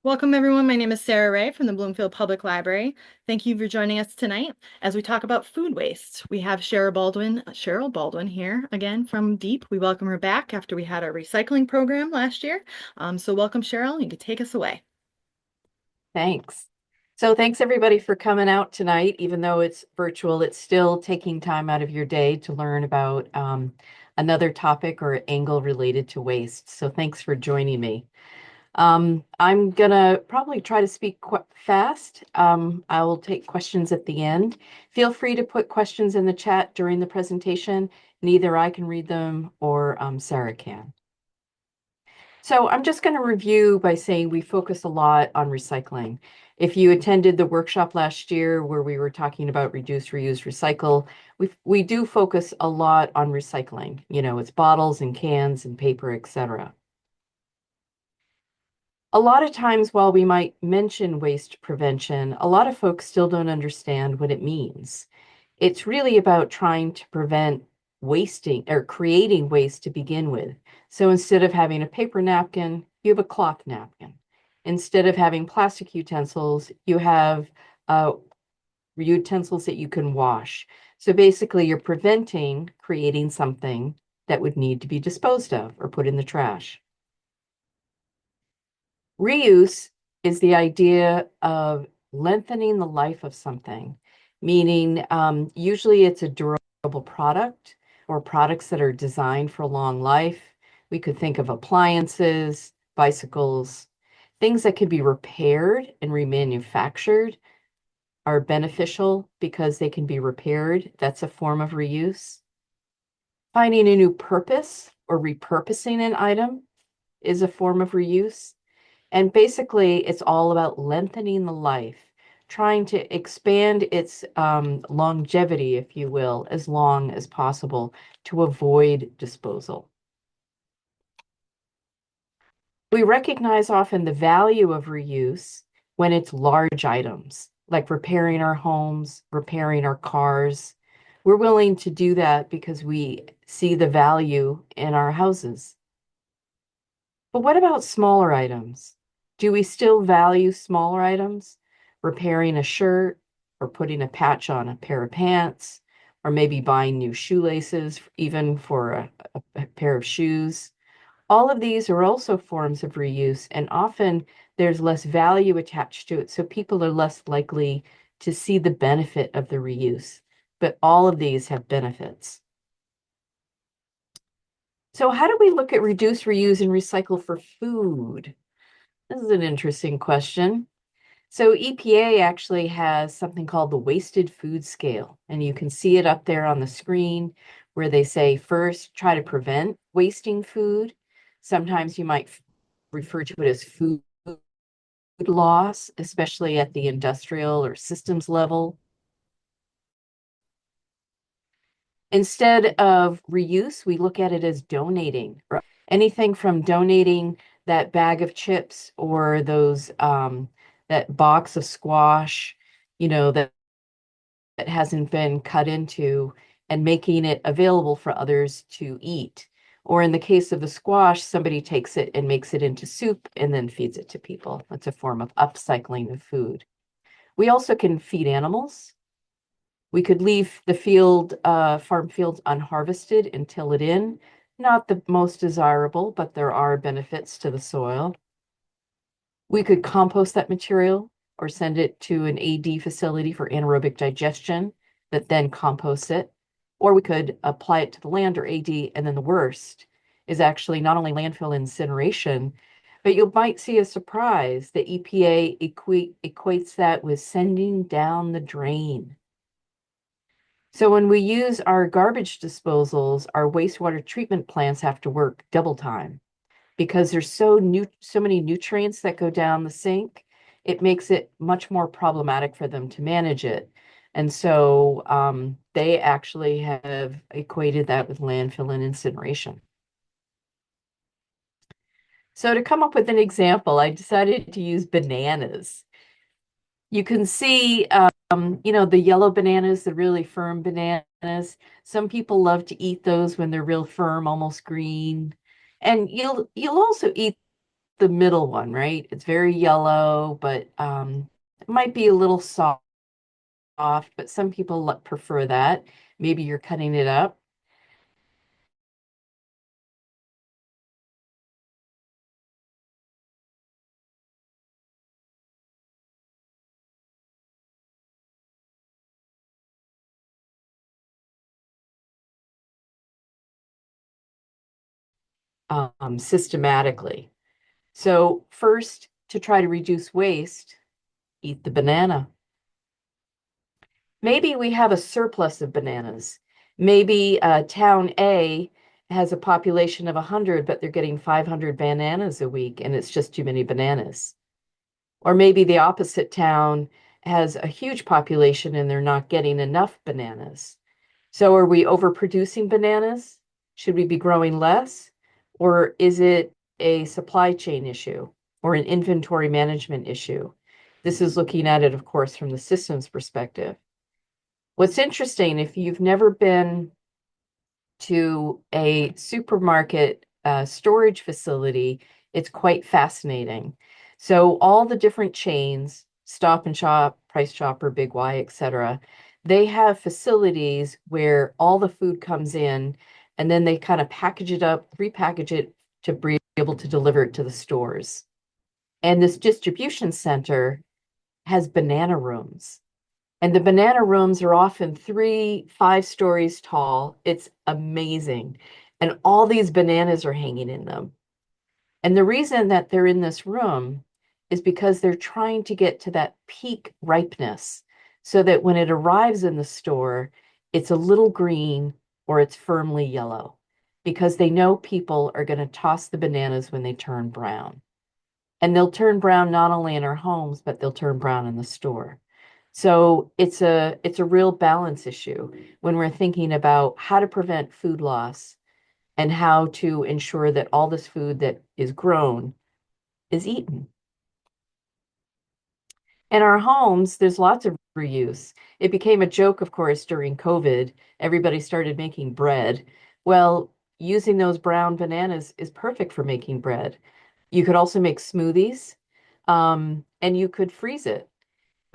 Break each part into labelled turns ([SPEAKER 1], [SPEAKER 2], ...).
[SPEAKER 1] Welcome, everyone. My name is Sarah Ray from the Bloomfield Public Library. Thank you for joining us tonight as we talk about food waste. We have Sherill Baldwin here again from Deep. We welcome her back after we had our recycling program last year. So welcome, Sherill. You can take us away.
[SPEAKER 2] Thanks. So thanks everybody for coming out tonight. Even though it's virtual, it's still taking time out of your day to learn about another topic or angle related to waste. So thanks for joining me. I'm gonna probably try to speak quite fast. I will take questions at the end. Feel free to put questions in the chat during the presentation. Neither I can read them or Sarah can. So I'm just going to review by saying we focus a lot on recycling. If you attended the workshop last year where we were talking about reduce, reuse, recycle, we do focus a lot on recycling. You know, it's bottles and cans and paper, etc. A lot of times while we might mention waste prevention, a lot of folks still don't understand what it means. It's really about trying to prevent wasting or creating waste to begin with. So instead of having a paper napkin, you have a cloth napkin. Instead of having plastic utensils, you have utensils that you can wash. So basically, you're preventing creating something that would need to be disposed of or put in the trash. Reuse is the idea of lengthening the life of something, meaning usually it's a durable product or products that are designed for a long life. We could think of appliances, bicycles, things that can be repaired and remanufactured are beneficial because they can be repaired. That's a form of reuse. Finding a new purpose or repurposing an item is a form of reuse. And basically, it's all about lengthening the life, trying to expand its longevity, if you will, as long as possible to avoid disposal. We recognize often the value of reuse when it's large items, like repairing our homes, repairing our cars. We're willing to do that because we see the value in our houses. But what about smaller items? Do we still value smaller items? Repairing a shirt or putting a patch on a pair of pants, or maybe buying new shoelaces, even for a pair of shoes. All of these are also forms of reuse, and often there's less value attached to it, so people are less likely to see the benefit of the reuse. But all of these have benefits. So how do we look at reduce, reuse, and recycle for food? This is an interesting question. So EPA actually has something called the wasted food scale, and you can see it up there on the screen where they say first, try to prevent wasting food. Sometimes you might refer to it as food loss, especially at the industrial or systems level. Instead of reuse, we look at it as donating. Anything from donating that bag of chips or those that box of squash, that hasn't been cut into and making it available for others to eat. Or in the case of the squash, somebody takes it and makes it into soup and then feeds it to people. That's a form of upcycling of food. We also can feed animals. We could leave the farm fields unharvested and till it in. Not the most desirable, but there are benefits to the soil. We could compost that material or send it to an AD facility for anaerobic digestion that then composts it. Or we could apply it to the land or AD, and then the worst is actually not only landfill incineration, but you might see a surprise. The EPA equates that with sending down the drain. So when we use our garbage disposals, our wastewater treatment plants have to work double time because there's so many nutrients that go down the sink. It makes it much more problematic for them to manage it. And so they actually have equated that with landfill and incineration. So to come up with an example, I decided to use bananas. You can see, the yellow bananas, the really firm bananas. Some people love to eat those when they're real firm, almost green. And you'll also eat the middle one, right? It's very yellow, but it might be a little soft, but some people prefer that. Maybe you're cutting it up. Systematically. So first, to try to reduce waste, eat the banana. Maybe we have a surplus of bananas. Maybe town A has a population of 100, but they're getting 500 bananas a week, and it's just too many bananas. Or maybe the opposite town has a huge population and they're not getting enough bananas. So are we overproducing bananas? Should we be growing less? Or is it a supply chain issue or an inventory management issue? This is looking at it, of course, from the systems perspective. What's interesting, if you've never been to a supermarket storage facility, it's quite fascinating. So all the different chains, Stop and Shop, Price Chopper, Big Y, etc., they have facilities where all the food comes in and then they kind of package it up, repackage it to be able to deliver it to the stores. And this distribution center has banana rooms. And the banana rooms are often 3, 5 stories tall. It's amazing. And all these bananas are hanging in them. And the reason that they're in this room is because they're trying to get to that peak ripeness so that when it arrives in the store, it's a little green or it's firmly yellow because they know people are going to toss the bananas when they turn brown. And they'll turn brown not only in our homes, but they'll turn brown in the store. So it's a real balance issue when we're thinking about how to prevent food loss and how to ensure that all this food that is grown is eaten. In our homes, there's lots of reuse. It became a joke, of course, during COVID. Everybody started making bread. Well, using those brown bananas is perfect for making bread. You could also make smoothies, and you could freeze it.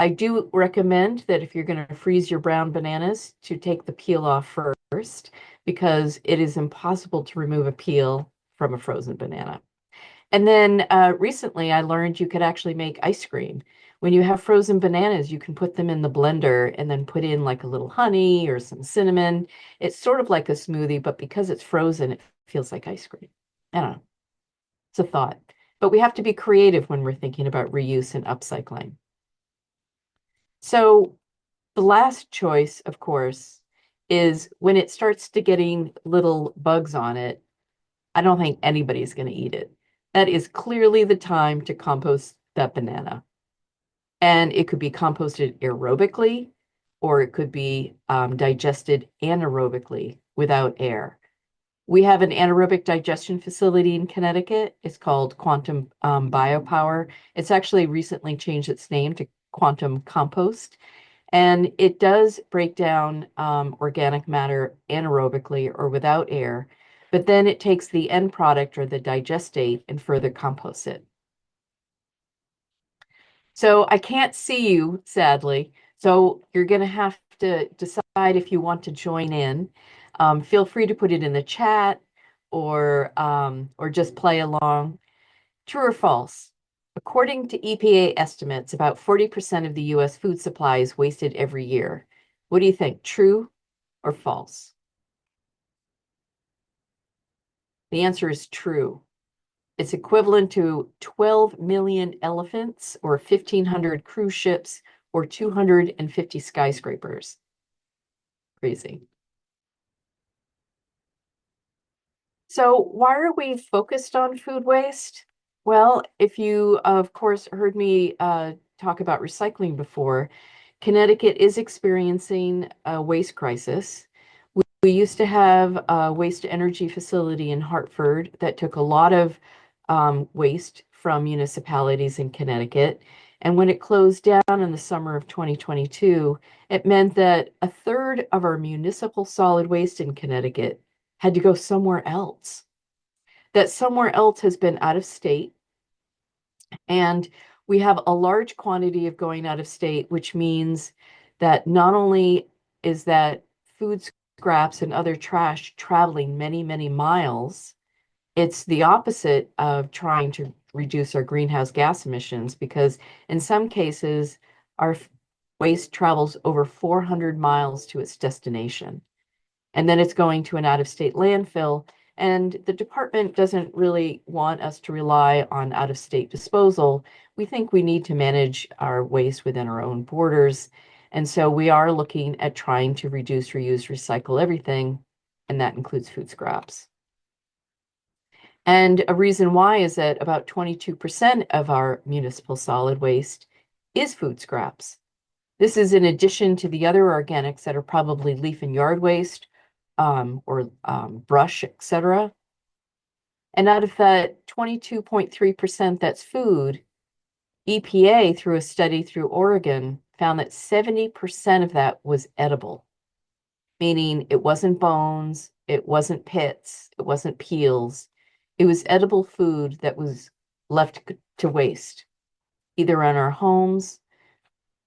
[SPEAKER 2] I do recommend that if you're going to freeze your brown bananas, to take the peel off first because it is impossible to remove a peel from a frozen banana. And then recently I learned you could actually make ice cream. When you have frozen bananas, you can put them in the blender and then put in like a little honey or some cinnamon. It's sort of like a smoothie, but because it's frozen, it feels like ice cream. I don't know. It's a thought. But we have to be creative when we're thinking about reuse and upcycling. So the last choice, of course, is when it starts to getting little bugs on it, I don't think anybody's going to eat it. That is clearly the time to compost that banana. And it could be composted aerobically, or it could be digested anaerobically without air. We have an anaerobic digestion facility in Connecticut. It's called Quantum Biopower. It's actually recently changed its name to Quantum Compost. And it does break down organic matter anaerobically or without air, but then it takes the end product or the digestate and further composts it. So I can't see you, sadly. So you're going to have to decide if you want to join in. Feel free to put it in the chat or just play along. True or false? According to EPA estimates, about 40% of the US food supply is wasted every year. What do you think? True or false? The answer is true. It's equivalent to 12 million elephants or 1,500 cruise ships or 250 skyscrapers. Crazy. So why are we focused on food waste? Well, if you, of course, heard me talk about recycling before, Connecticut is experiencing a waste crisis. We used to have a waste to energy facility in Hartford that took a lot of waste from municipalities in Connecticut. And when it closed down in the summer of 2022, it meant that a third of our municipal solid waste in Connecticut had to go somewhere else. That somewhere else has been out of state. And we have a large quantity of going out of state, which means that not only is that food scraps and other trash traveling many, many miles, it's the opposite of trying to reduce our greenhouse gas emissions because in some cases, our waste travels over 400 miles to its destination. And then it's going to an out-of-state landfill. And the department doesn't really want us to rely on out-of-state disposal. We think we need to manage our waste within our own borders. And so we are looking at trying to reduce, reuse, recycle everything, and that includes food scraps. And a reason why is that about 22% of our municipal solid waste is food scraps. This is in addition to the other organics that are probably leaf and yard waste, or brush, etc. And out of that 22.3% that's food, EPA, through a study through Oregon, found that 70% of that was edible, meaning it wasn't bones, it wasn't pits, it wasn't peels. It was edible food that was left to waste, either in our homes,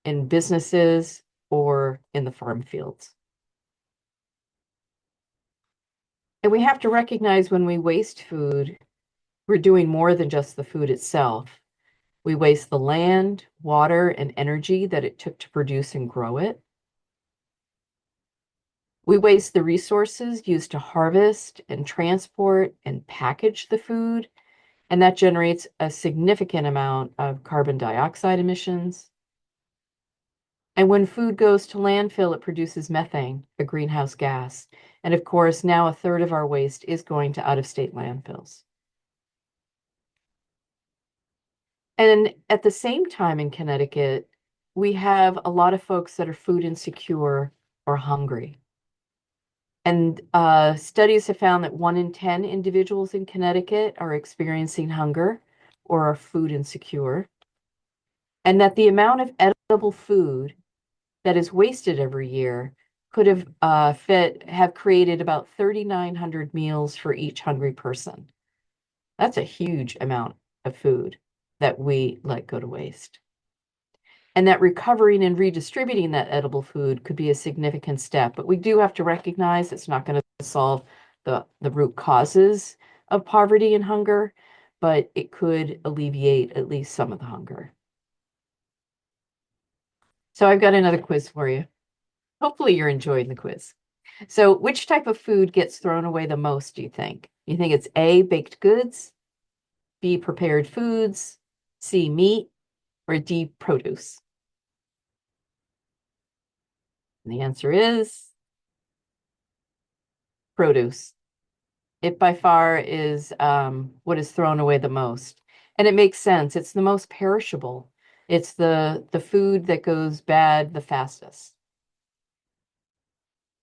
[SPEAKER 2] in businesses, or in the farm fields. And we have to recognize when we waste food, we're doing more than just the food itself. We waste the land, water, and energy that it took to produce and grow it. We waste the resources used to harvest and transport and package the food, and that generates a significant amount of carbon dioxide emissions. And when food goes to landfill, it produces methane, a greenhouse gas. And of course, now a third of our waste is going to out-of-state landfills. And at the same time in Connecticut, we have a lot of folks that are food insecure or hungry. And studies have found that 1 in 10 individuals in Connecticut are experiencing hunger or are food insecure. And that the amount of edible food that is wasted every year could have created about 3,900 meals for each hungry person. That's a huge amount of food that we let go to waste. And that recovering and redistributing that edible food could be a significant step. But we do have to recognize it's not going to solve the root causes of poverty and hunger, but it could alleviate at least some of the hunger. So I've got another quiz for you. Hopefully you're enjoying the quiz. So which type of food gets thrown away the most, do you think? You think it's A, baked goods, B, prepared foods, C, meat, or D, produce? And the answer is produce. It by far is what is thrown away the most. And it makes sense. It's the most perishable. It's the food that goes bad the fastest.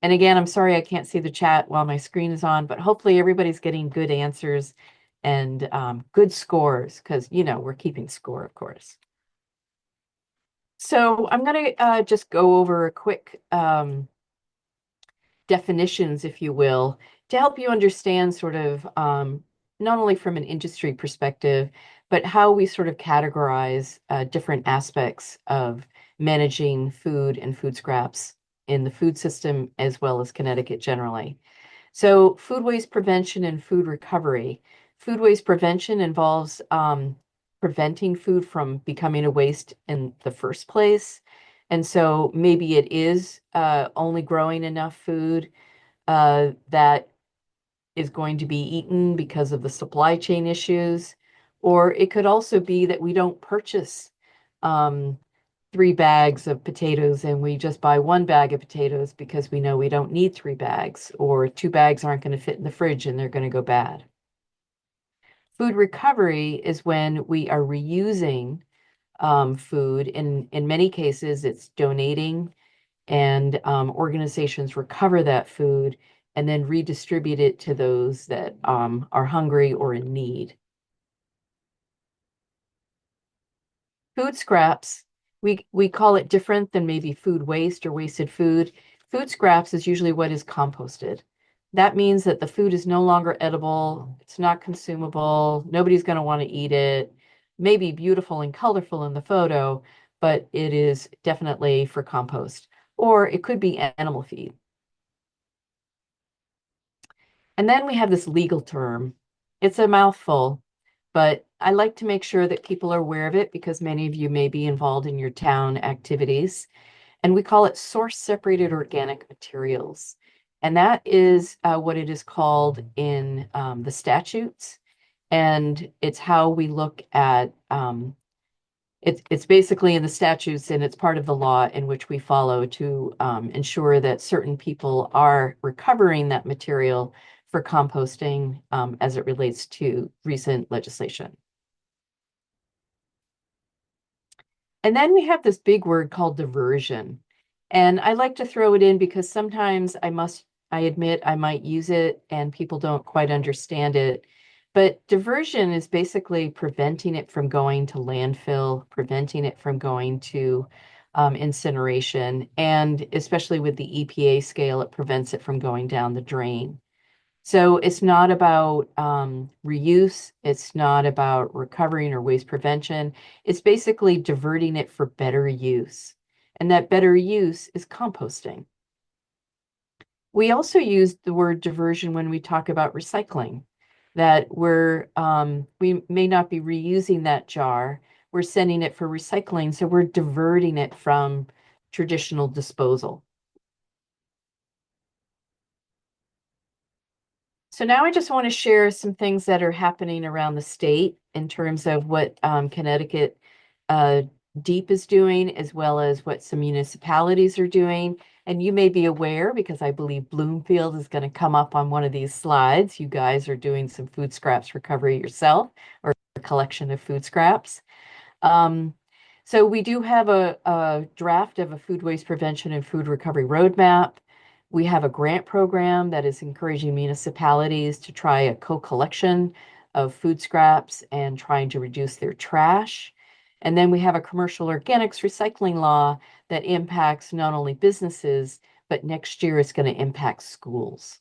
[SPEAKER 2] And again, I'm sorry I can't see the chat while my screen is on, but hopefully everybody's getting good answers and good scores because, you know, we're keeping score, of course. So I'm going to just go over a quick definitions, if you will, to help you understand sort of not only from an industry perspective, but how we sort of categorize different aspects of managing food and food scraps in the food system as well as Connecticut generally. So food waste prevention and food recovery. Food waste prevention involves preventing food from becoming a waste in the first place. And so maybe it is only growing enough food that is going to be eaten because of the supply chain issues. Or it could also be that we don't purchase 3 bags of potatoes and we just buy 1 bag of potatoes because we know we don't need 3 bags, or 2 bags aren't going to fit in the fridge and they're going to go bad. Food recovery is when we are reusing food. In many cases, it's donating, and organizations recover that food and then redistribute it to those that are hungry or in need. Food scraps, we call it different than maybe food waste or wasted food. Food scraps is usually what is composted. That means that the food is no longer edible, it's not consumable, nobody's going to want to eat it. may be beautiful and colorful in the photo, but it is definitely for compost. Or it could be animal feed. And then we have this legal term. It's a mouthful, but I like to make sure that people are aware of it because many of you may be involved in your town activities. And we call it source separated organic materials. And that is what it is called in the statutes. And it's how we look at it's basically in the statutes and it's part of the law in which we follow to ensure that certain people are recovering that material for composting as it relates to recent legislation. And then we have this big word called diversion. And I like to throw it in because sometimes I admit I might use it and people don't quite understand it. But diversion is basically preventing it from going to landfill, preventing it from going to incineration, and especially with the EPA scale, it prevents it from going down the drain. So it's not about reuse. It's not about recovering or waste prevention. It's basically diverting it for better use. And that better use is composting. We also use the word diversion when we talk about recycling, that we may not be reusing that jar. We're sending it for recycling. So we're diverting it from traditional disposal. So now I just want to share some things that are happening around the state in terms of what Connecticut uh, Deep is doing, as well as what some municipalities are doing. And you may be aware, because I believe Bloomfield is going to come up on one of these slides. You guys are doing some food scraps recovery yourself, or a collection of food scraps. Um, so we do have a draft of a food waste prevention and food recovery roadmap. We have a grant program that is encouraging municipalities to try a co-collection of food scraps and trying to reduce their trash. And then we have a commercial organics recycling law that impacts not only businesses, but next year it's going to impact schools.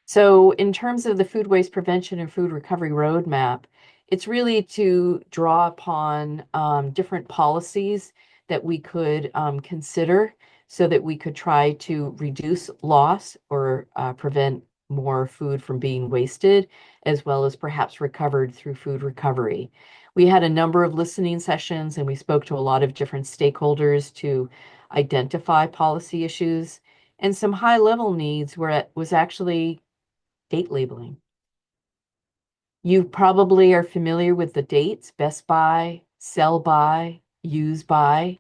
[SPEAKER 2] So in terms of the food waste prevention and food recovery roadmap, it's really to draw upon different policies that we could consider so that we could try to reduce loss or prevent more food from being wasted, as well as perhaps recovered through food recovery. We had a number of listening sessions and we spoke to a lot of different stakeholders to identify policy issues. And some high level needs was actually date labeling. You probably are familiar with the dates, best by, sell by, use by.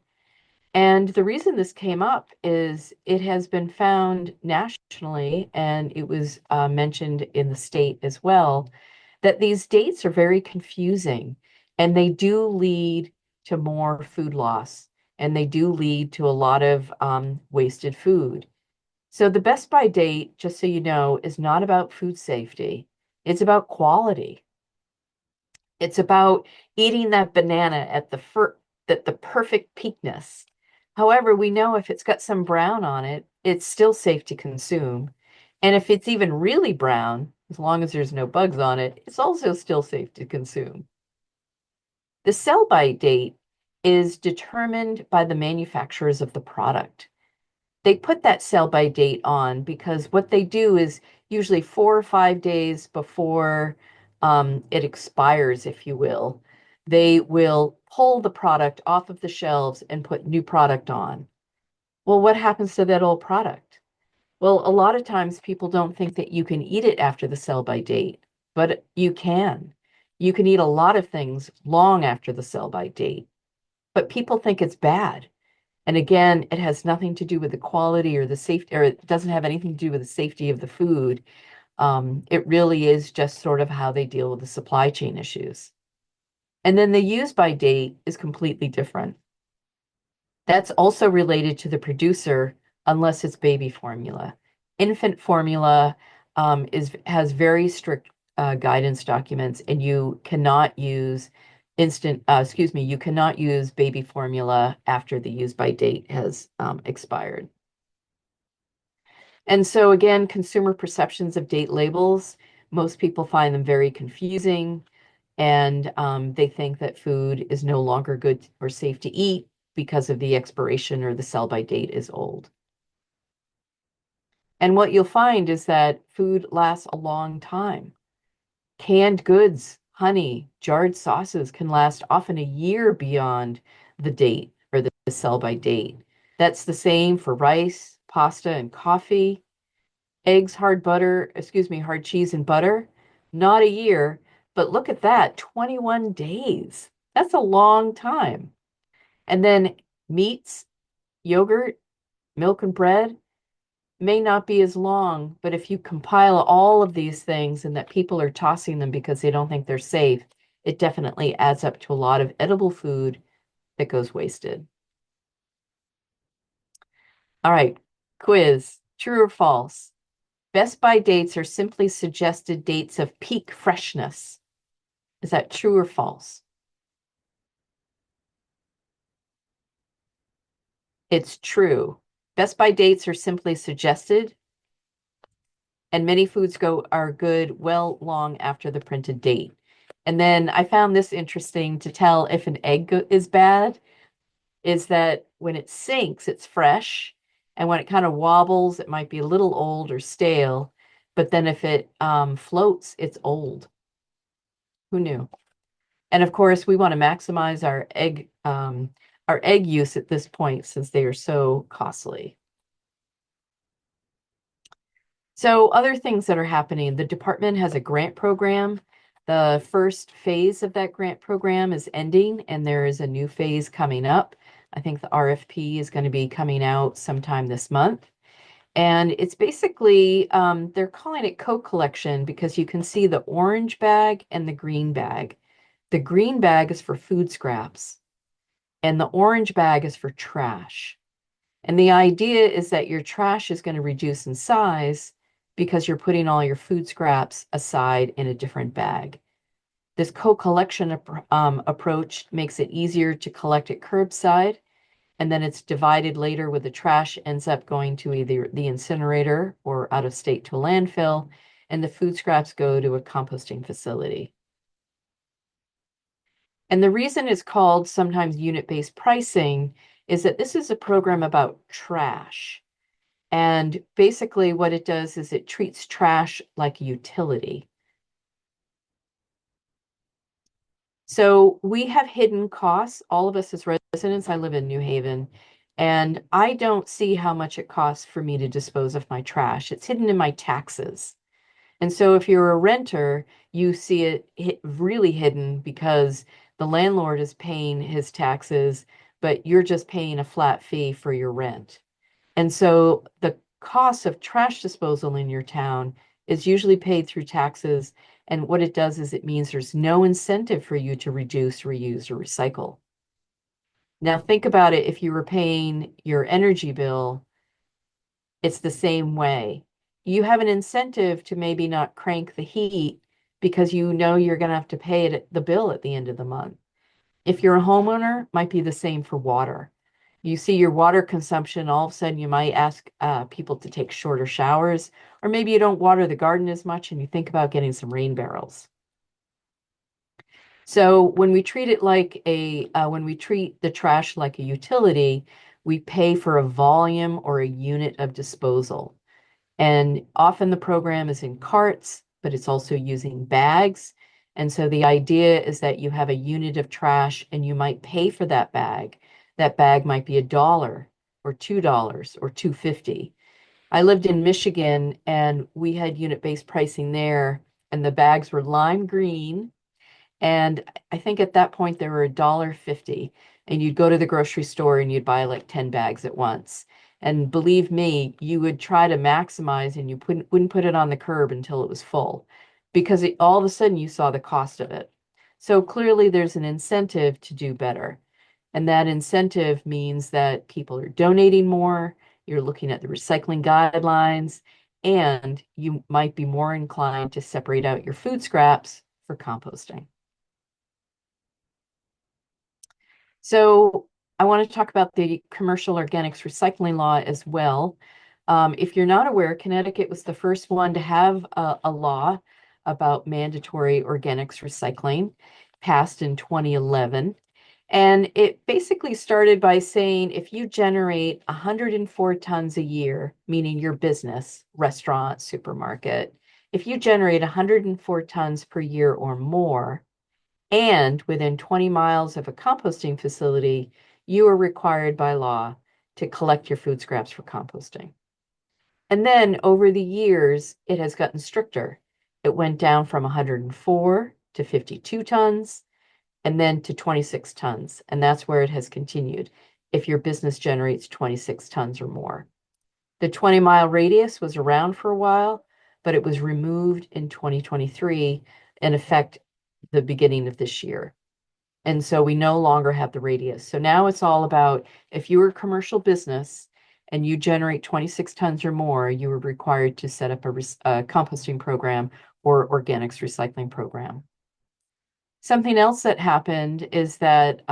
[SPEAKER 2] And the reason this came up is it has been found nationally, and it was mentioned in the state as well, that these dates are very confusing and they do lead to more food loss and they do lead to a lot of wasted food. So the Best By date, just so you know, is not about food safety. It's about quality. It's about eating that banana at the perfect peakness. However, we know if it's got some brown on it, it's still safe to consume. And if it's even really brown, as long as there's no bugs on it, it's also still safe to consume. The sell-by date is determined by the manufacturers of the product. They put that sell by date on because what they do is usually 4 or 5 days before it expires, if you will, they will pull the product off of the shelves and put new product on. Well, what happens to that old product? Well, a lot of times people don't think that you can eat it after the sell by date, but you can. You can eat a lot of things long after the sell by date, but people think it's bad. And again, it has nothing to do with the quality or the safety, or it doesn't have anything to do with the safety of the food. It really is just sort of how they deal with the supply chain issues. And then the use by date is completely different. That's also related to the producer, unless it's baby formula. Infant formula has very strict guidance documents, and you cannot use you cannot use baby formula after the use by date has expired. And so again, consumer perceptions of date labels, most people find them very confusing. And they think that food is no longer good or safe to eat because of the expiration or the sell-by date is old. And what you'll find is that food lasts a long time. Canned goods, honey, jarred sauces can last often a year beyond the date or the sell-by date. That's the same for rice, pasta, and coffee. Eggs, hard cheese and butter, not a year, but look at that, 21 days. That's a long time. And then meats, yogurt, milk and bread may not be as long, but if you compile all of these things and that people are tossing them because they don't think they're safe, it definitely adds up to a lot of edible food that goes wasted. All right, quiz, true or false? Best by dates are simply suggested dates of peak freshness. Is that true or false? It's true. Best by dates are simply suggested, and many foods are good well long after the printed date. And then I found this interesting to tell if an egg is bad, is that when it sinks, it's fresh, and when it kind of wobbles, it might be a little old or stale. But then if it floats, it's old. Who knew? And of course, we want to maximize our egg use at this point since they are so costly. So other things that are happening, the department has a grant program. The first phase of that grant program is ending, and there is a new phase coming up. I think the RFP is going to be coming out sometime this month. And it's basically, they're calling it co-collection because you can see the orange bag and the green bag. The green bag is for food scraps, and the orange bag is for trash. And the idea is that your trash is going to reduce in size because you're putting all your food scraps aside in a different bag. This co-collection approach makes it easier to collect at curbside, and then it's divided later with the trash ends up going to either the incinerator or out of state to a landfill, and the food scraps go to a composting facility. And the reason it's called sometimes unit-based pricing is that this is a program about trash. And basically what it does is it treats trash like a utility. So we have hidden costs, all of us as residents. I live in New Haven, and I don't see how much it costs for me to dispose of my trash. It's hidden in my taxes. And so if you're a renter, you see it really hidden because the landlord is paying his taxes, but you're just paying a flat fee for your rent. And so the cost of trash disposal in your town is usually paid through taxes. And what it does is it means there's no incentive for you to reduce, reuse, or recycle. Now think about it, if you were paying your energy bill, it's the same way. You have an incentive to maybe not crank the heat because you know you're going to have to pay the bill at the end of the month. If you're a homeowner, might be the same for water. You see your water consumption, all of a sudden you might ask people to take shorter showers, or maybe you don't water the garden as much and you think about getting some rain barrels. So when we treat when we treat the trash like a utility, we pay for a volume or a unit of disposal. And often the program is in carts, but it's also using bags. And so the idea is that you have a unit of trash and you might pay for that bag. That bag might be $1 or $2 or $2.50. I lived in Michigan and we had unit-based pricing there, and the bags were lime green, and I think at that point they were $1.50. And you'd go to the grocery store and you'd buy like 10 bags at once. And believe me, you would try to maximize and you wouldn't put it on the curb until it was full because all of a sudden you saw the cost of it. So clearly there's an incentive to do better. And that incentive means that people are donating more, you're looking at the recycling guidelines, and you might be more inclined to separate out your food scraps for composting. So I want to talk about the commercial organics recycling law as well. If you're not aware, Connecticut was the first one to have a law about mandatory organics recycling, passed in 2011. And it basically started by saying if you generate 104 tons a year, meaning your business, restaurant, supermarket, if you generate 104 tons per year or more, and within 20 miles of a composting facility, you are required by law to collect your food scraps for composting. And then over the years, it has gotten stricter. It went down from 104 to 52 tons and then to 26 tons. And that's where it has continued if your business generates 26 tons or more. The 20-mile radius was around for a while, but it was removed in 2023, in effect the beginning of this year. And so we no longer have the radius. So now it's all about if you were a commercial business and you generate 26 tons or more, you were required to set up a composting program or organics recycling program. Something else that happened is that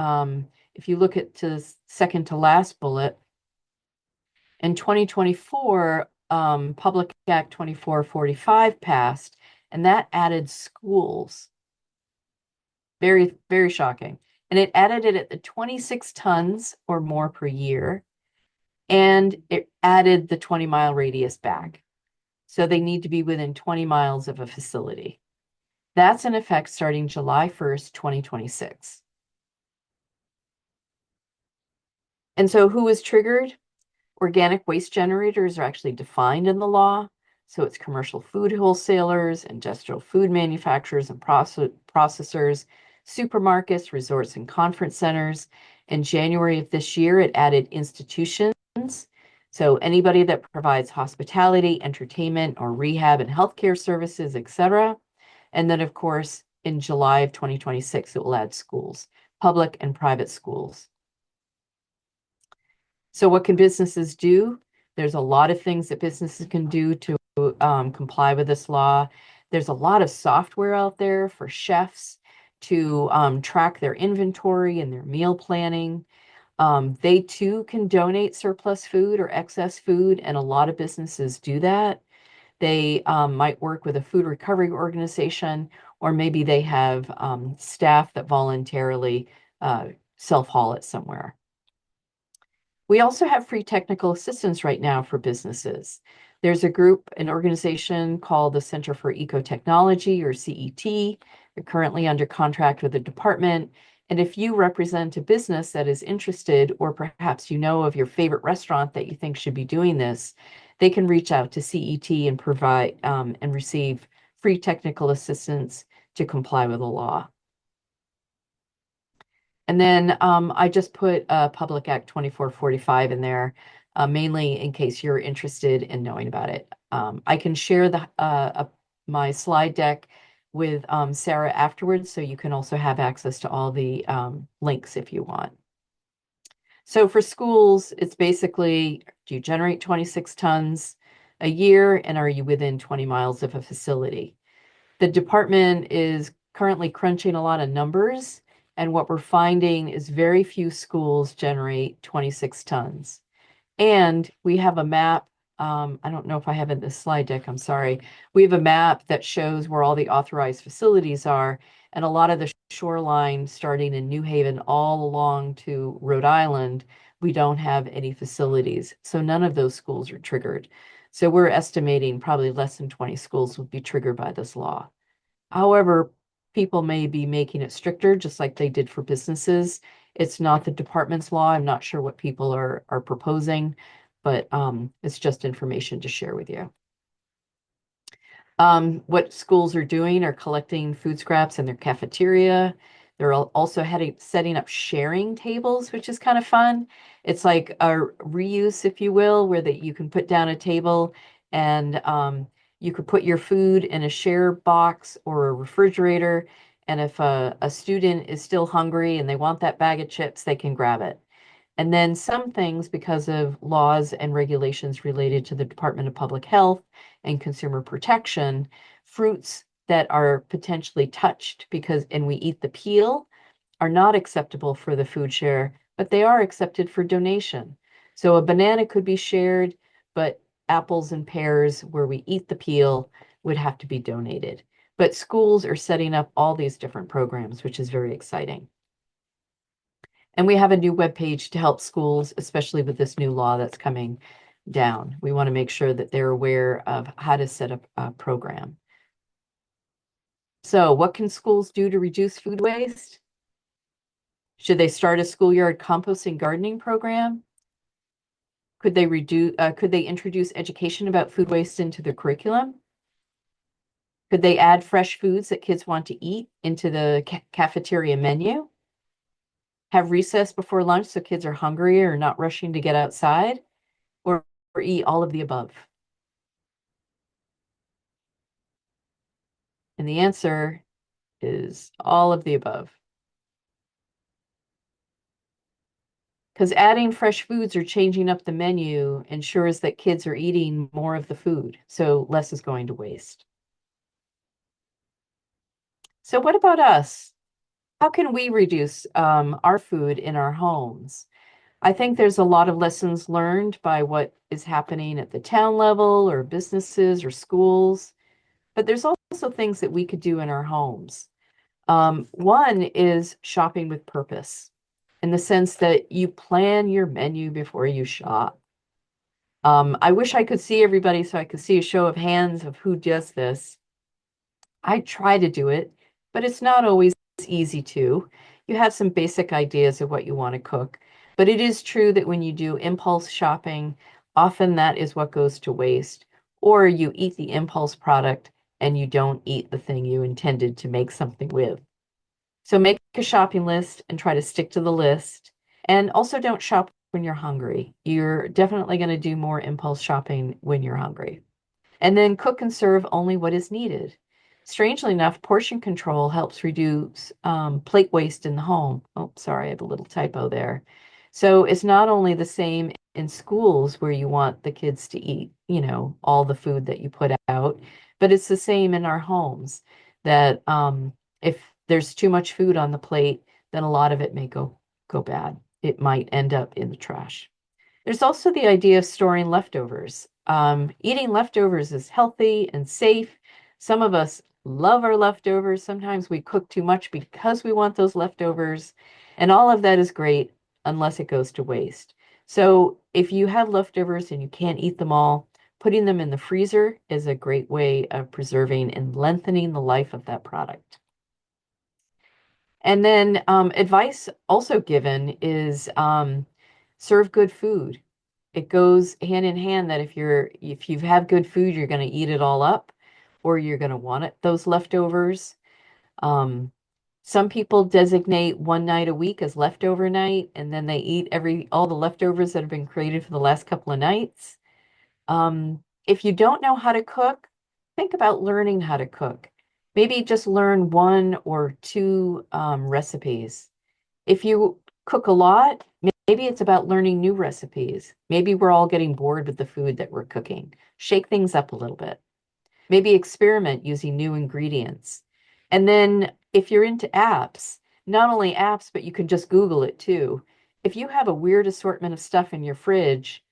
[SPEAKER 2] if you look at the second to last bullet, in 2024, Public Act 2445 passed, and that added schools. Very, very shocking. And it added it at the 26 tons or more per year, and it added the 20-mile radius back. So they need to be within 20 miles of a facility. That's in effect starting July 1st, 2026. And so who is triggered? Organic waste generators are actually defined in the law. So it's commercial food wholesalers, industrial food manufacturers and processors, supermarkets, resorts and conference centers. In January of this year, it added institutions. So anybody that provides hospitality, entertainment, or rehab and healthcare services, etc. And then, of course, in July of 2026, it will add schools, public and private schools. So what can businesses do? There's a lot of things that businesses can do to comply with this law. There's a lot of software out there for chefs to track their inventory and their meal planning. They too can donate surplus food or excess food, and a lot of businesses do that. They might work with a food recovery organization, or maybe they have staff that voluntarily self-haul it somewhere. We also have free technical assistance right now for businesses. There's a group, an organization called the Center for Ecotechnology, or CET. They're currently under contract with the department. And if you represent a business that is interested, or perhaps you know of your favorite restaurant that you think should be doing this, they can reach out to CET and provide and receive free technical assistance to comply with the law. And then I just put Public Act 2445 in there, mainly in case you're interested in knowing about it. I can share my slide deck with Sarah afterwards, so you can also have access to all the links if you want. So for schools, it's basically, do you generate 26 tons a year, and are you within 20 miles of a facility? The department is currently crunching a lot of numbers, and what we're finding is very few schools generate 26 tons. And we have a map. I don't know if I have it in this slide deck, I'm sorry. We have a map that shows where all the authorized facilities are, and a lot of the shoreline starting in New Haven all along to Rhode Island, we don't have any facilities. So none of those schools are triggered. So we're estimating probably less than 20 schools would be triggered by this law. However, people may be making it stricter, just like they did for businesses. It's not the department's law. I'm not sure what people are proposing, but it's just information to share with you. What schools are doing are collecting food scraps in their cafeteria. They're also setting up sharing tables, which is kind of fun. It's like a reuse, if you will, where that you can put down a table and you could put your food in a share box or a refrigerator. And if a student is still hungry and they want that bag of chips, they can grab it. And then some things, because of laws and regulations related to the Department of Public Health and Consumer Protection, fruits that are potentially touched and we eat the peel are not acceptable for the food share, but they are accepted for donation. So a banana could be shared, but apples and pears where we eat the peel would have to be donated. But schools are setting up all these different programs, which is very exciting. And we have a new webpage to help schools, especially with this new law that's coming down. We want to make sure that they're aware of how to set up a program. So what can schools do to reduce food waste? Should they start a schoolyard composting gardening program? Could they introduce education about food waste into the curriculum? Could they add fresh foods that kids want to eat into the cafeteria menu? Have recess before lunch so kids are hungry or not rushing to get outside? Or eat all of the above? And the answer is all of the above. Because adding fresh foods or changing up the menu ensures that kids are eating more of the food, so less is going to waste. So what about us? How can we reduce our food in our homes? I think there's a lot of lessons learned by what is happening at the town level or businesses or schools, but there's also things that we could do in our homes. One is shopping with purpose, in the sense that you plan your menu before you shop. I wish I could see everybody so I could see a show of hands of who does this. I try to do it, but it's not always easy to. You have some basic ideas of what you want to cook, but it is true that when you do impulse shopping, often that is what goes to waste, or you eat the impulse product and you don't eat the thing you intended to make something with. So make a shopping list and try to stick to the list. And also don't shop when you're hungry. You're definitely going to do more impulse shopping when you're hungry. And then cook and serve only what is needed. Strangely enough, portion control helps reduce plate waste in the home. Oh, sorry, I have a little typo there. So it's not only the same in schools where you want the kids to eat, all the food that you put out, but it's the same in our homes that if there's too much food on the plate, then a lot of it may go bad. It might end up in the trash. There's also the idea of storing leftovers. Eating leftovers is healthy and safe. Some of us love our leftovers. Sometimes we cook too much because we want those leftovers. And all of that is great unless it goes to waste. So if you have leftovers and you can't eat them all, putting them in the freezer is a great way of preserving and lengthening the life of that product. And then advice also given is serve good food. It goes hand in hand that if you have good food, you're going to eat it all up, or you're going to want those leftovers. Um, some people designate one night a week as leftover night, and then they eat all the leftovers that have been created for the last couple of nights. If you don't know how to cook, think about learning how to cook. Maybe just learn one or two recipes. If you cook a lot, maybe it's about learning new recipes. Maybe we're all getting bored with the food that we're cooking. Shake things up a little bit. Maybe experiment using new ingredients. And then if you're into apps, not only apps, but you can just Google it too. If you have a weird assortment of stuff in your fridge,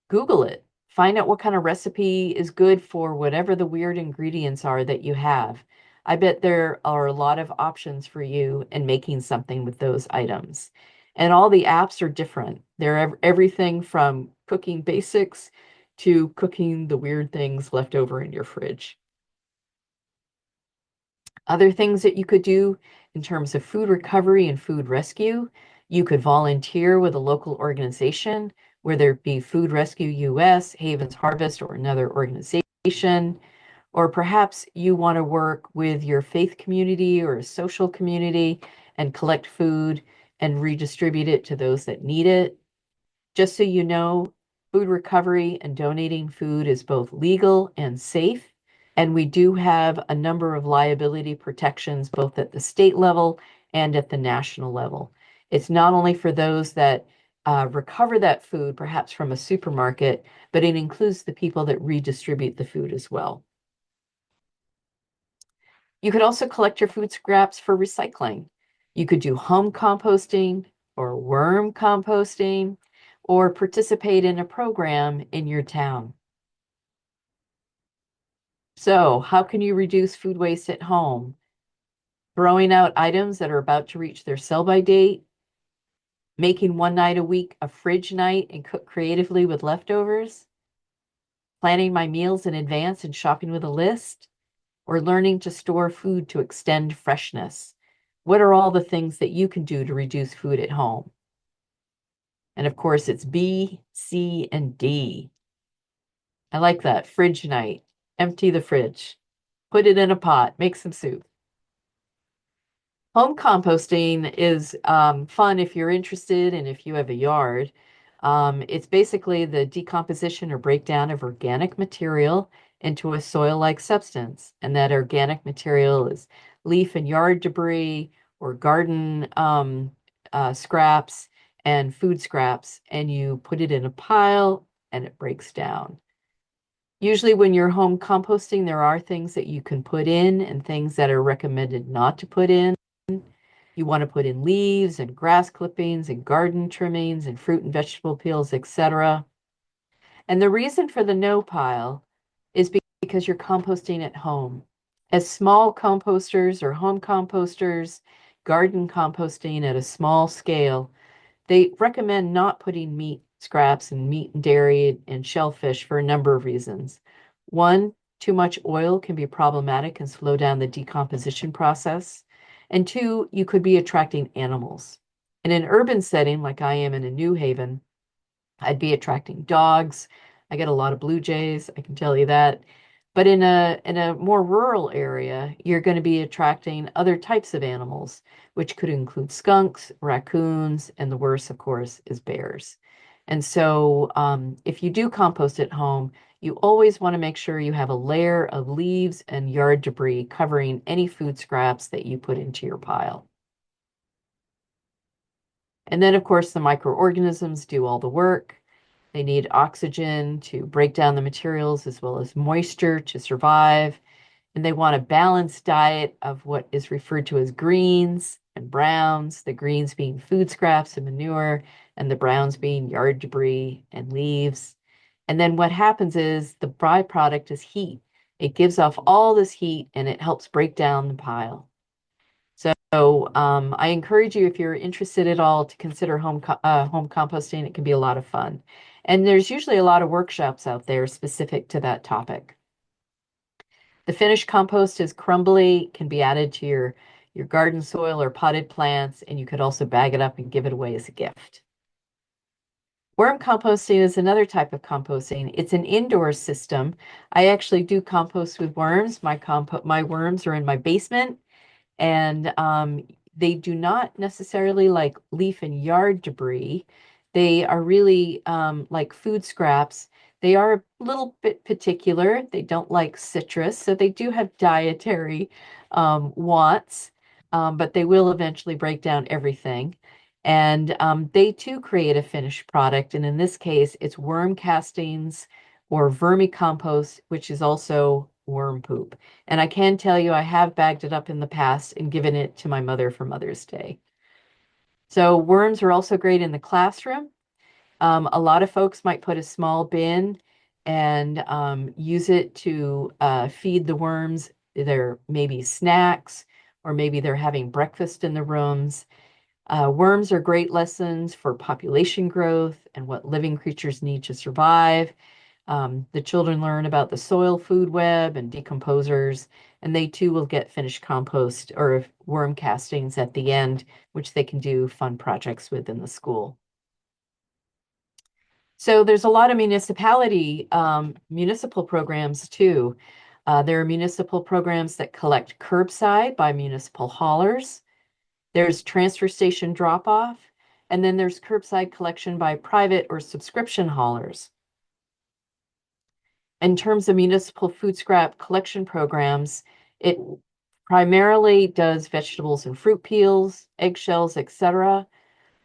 [SPEAKER 2] Google it. Find out what kind of recipe is good for whatever the weird ingredients are that you have. I bet there are a lot of options for you in making something with those items. And all the apps are different. They're everything from cooking basics to cooking the weird things left over in your fridge. Other things that you could do in terms of food recovery and food rescue, you could volunteer with a local organization, whether it be Food Rescue US, Havens Harvest, or another organization, or perhaps you want to work with your faith community or a social community and collect food and redistribute it to those that need it. Just so you know, food recovery and donating food is both legal and safe. And we do have a number of liability protections, both at the state level and at the national level. It's not only for those that recover that food, perhaps from a supermarket, but it includes the people that redistribute the food as well. You could also collect your food scraps for recycling. You could do home composting or worm composting or participate in a program in your town. So, how can you reduce food waste at home? Throwing out items that are about to reach their sell-by date, making one night a week a fridge night and cook creatively with leftovers, planning my meals in advance and shopping with a list, or learning to store food to extend freshness. What are all the things that you can do to reduce food at home? And of course, it's B, C, and D. I like that. Fridge night. Empty the fridge. Put it in a pot. Make some soup. Home composting is fun if you're interested and if you have a yard. It's basically the decomposition or breakdown of organic material into a soil-like substance. And that organic material is leaf and yard debris or garden scraps and food scraps. And you put it in a pile and it breaks down. Usually when you're home composting, there are things that you can put in and things that are recommended not to put in. You want to put in leaves and grass clippings and garden trimmings and fruit and vegetable peels, etc. And the reason for the no pile is because you're composting at home. As small composters or home composters, garden composting at a small scale, they recommend not putting meat scraps and meat and dairy and shellfish for a number of reasons. One, too much oil can be problematic and slow down the decomposition process. And two, you could be attracting animals. In an urban setting, like I am in a New Haven, I'd be attracting dogs. I get a lot of blue jays, I can tell you that. But in a more rural area, you're going to be attracting other types of animals, which could include skunks, raccoons, and the worst, of course, is bears. And so, if you do compost at home, you always want to make sure you have a layer of leaves and yard debris covering any food scraps that you put into your pile. And then, of course, the microorganisms do all the work. They need oxygen to break down the materials as well as moisture to survive. And they want a balanced diet of what is referred to as greens and browns, the greens being food scraps and manure, and the browns being yard debris and leaves. And then what happens is the byproduct is heat. It gives off all this heat and it helps break down the pile. So I encourage you, if you're interested at all, to consider home composting. It can be a lot of fun. And there's usually a lot of workshops out there specific to that topic. The finished compost is crumbly, can be added to your garden soil or potted plants, and you could also bag it up and give it away as a gift. Worm composting is another type of composting. It's an indoor system. I actually do compost with worms. My worms are in my basement, and they do not necessarily like leaf and yard debris. They are really like food scraps. They are a little bit particular. They don't like citrus, so they do have dietary wants, but they will eventually break down everything. And they too create a finished product. And in this case, it's worm castings or vermicompost, which is also worm poop. And I can tell you, I have bagged it up in the past and given it to my mother for Mother's Day. So worms are also great in the classroom. A lot of folks might put a small bin and use it to feed the worms their maybe snacks, or maybe they're having breakfast in the rooms. Worms are great lessons for population growth and what living creatures need to survive. The children learn about the soil food web and decomposers, and they too will get finished compost or worm castings at the end, which they can do fun projects with in the school. So there's a lot of municipal programs too. There are municipal programs that collect curbside by municipal haulers. There's transfer station drop-off, and then there's curbside collection by private or subscription haulers. In terms of municipal food scrap collection programs, it primarily does vegetables and fruit peels, eggshells, etc.,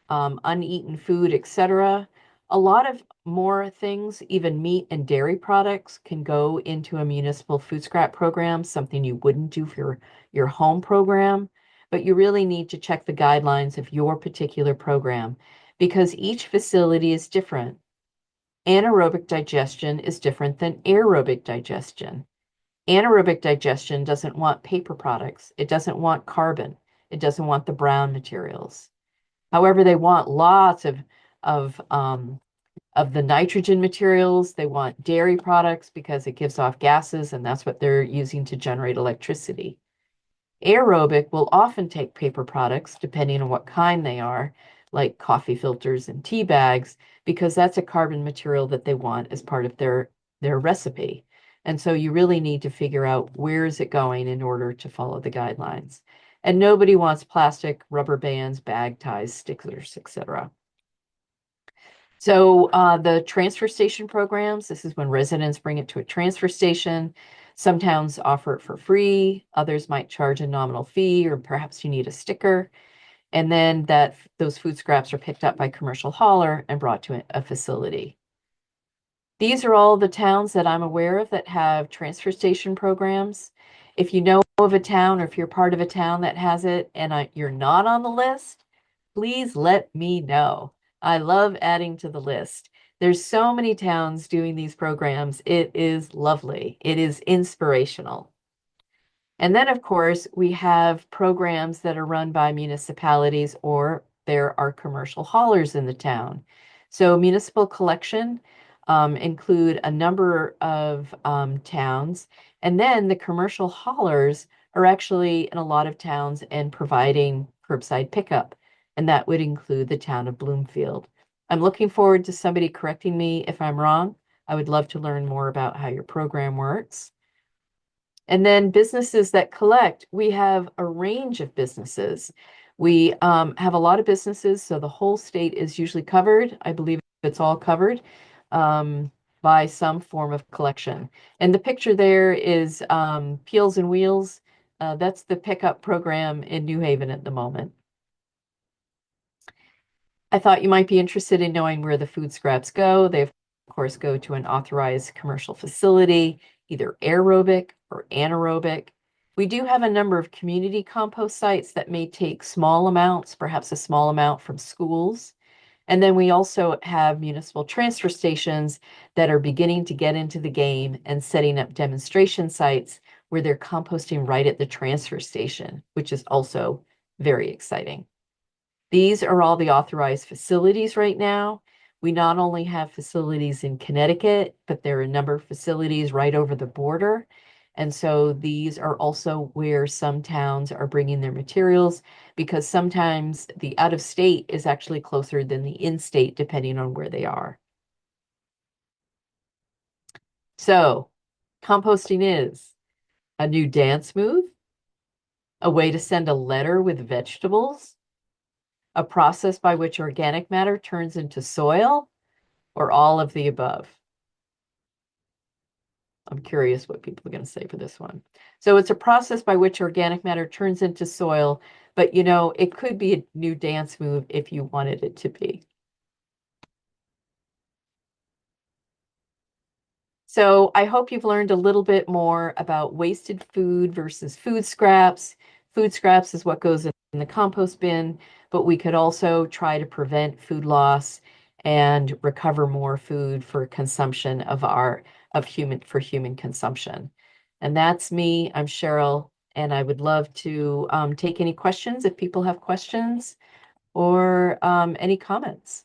[SPEAKER 2] uneaten food, etc. A lot of more things, even meat and dairy products, can go into a municipal food scrap program, something you wouldn't do for your home program. But you really need to check the guidelines of your particular program because each facility is different. Anaerobic digestion is different than aerobic digestion. Anaerobic digestion doesn't want paper products. It doesn't want carbon. It doesn't want the brown materials. However, they want lots of of the nitrogen materials. They want dairy products because it gives off gases, and that's what they're using to generate electricity. Aerobic will often take paper products, depending on what kind they are, like coffee filters and tea bags, because that's a carbon material that they want as part of their recipe. And so you really need to figure out where is it going in order to follow the guidelines. And nobody wants plastic, rubber bands, bag ties, stickers, etc. So the transfer station programs, this is when residents bring it to a transfer station. Some towns offer it for free. Others might charge a nominal fee, or perhaps you need a sticker. And then those food scraps are picked up by commercial hauler and brought to a facility. These are all the towns that I'm aware of that have transfer station programs. If you know of a town, or if you're part of a town that has it and you're not on the list, please let me know. I love adding to the list. There's so many towns doing these programs. It is lovely. It is inspirational. And then, of course, we have programs that are run by municipalities, or there are commercial haulers in the town. So municipal collection include a number of towns. And then the commercial haulers are actually in a lot of towns and providing curbside pickup. And that would include the town of Bloomfield. I'm looking forward to somebody correcting me if I'm wrong. I would love to learn more about how your program works. And then businesses that collect, we have a range of businesses. We have a lot of businesses, so the whole state is usually covered. I believe it's all covered by some form of collection. And the picture there is Peels and Wheels. That's the pickup program in New Haven at the moment. I thought you might be interested in knowing where the food scraps go. They, of course, go to an authorized commercial facility, either aerobic or anaerobic. We do have a number of community compost sites that may take small amounts, perhaps a small amount from schools. And then we also have municipal transfer stations that are beginning to get into the game and setting up demonstration sites where they're composting right at the transfer station, which is also very exciting. These are all the authorized facilities right now. We not only have facilities in Connecticut, but there are a number of facilities right over the border. And so these are also where some towns are bringing their materials, because sometimes the out of state is actually closer than the in state, depending on where they are. So composting is a new dance move, a way to send a letter with vegetables, a process by which organic matter turns into soil, or all of the above? I'm curious what people are going to say for this one. So it's a process by which organic matter turns into soil, but it could be a new dance move if you wanted it to be. So I hope you've learned a little bit more about wasted food versus food scraps. Food scraps is what goes in the compost bin, but we could also try to prevent food loss and recover more food for consumption for human consumption. And that's me. I'm Sherill, and I would love to take any questions if people have questions or any comments.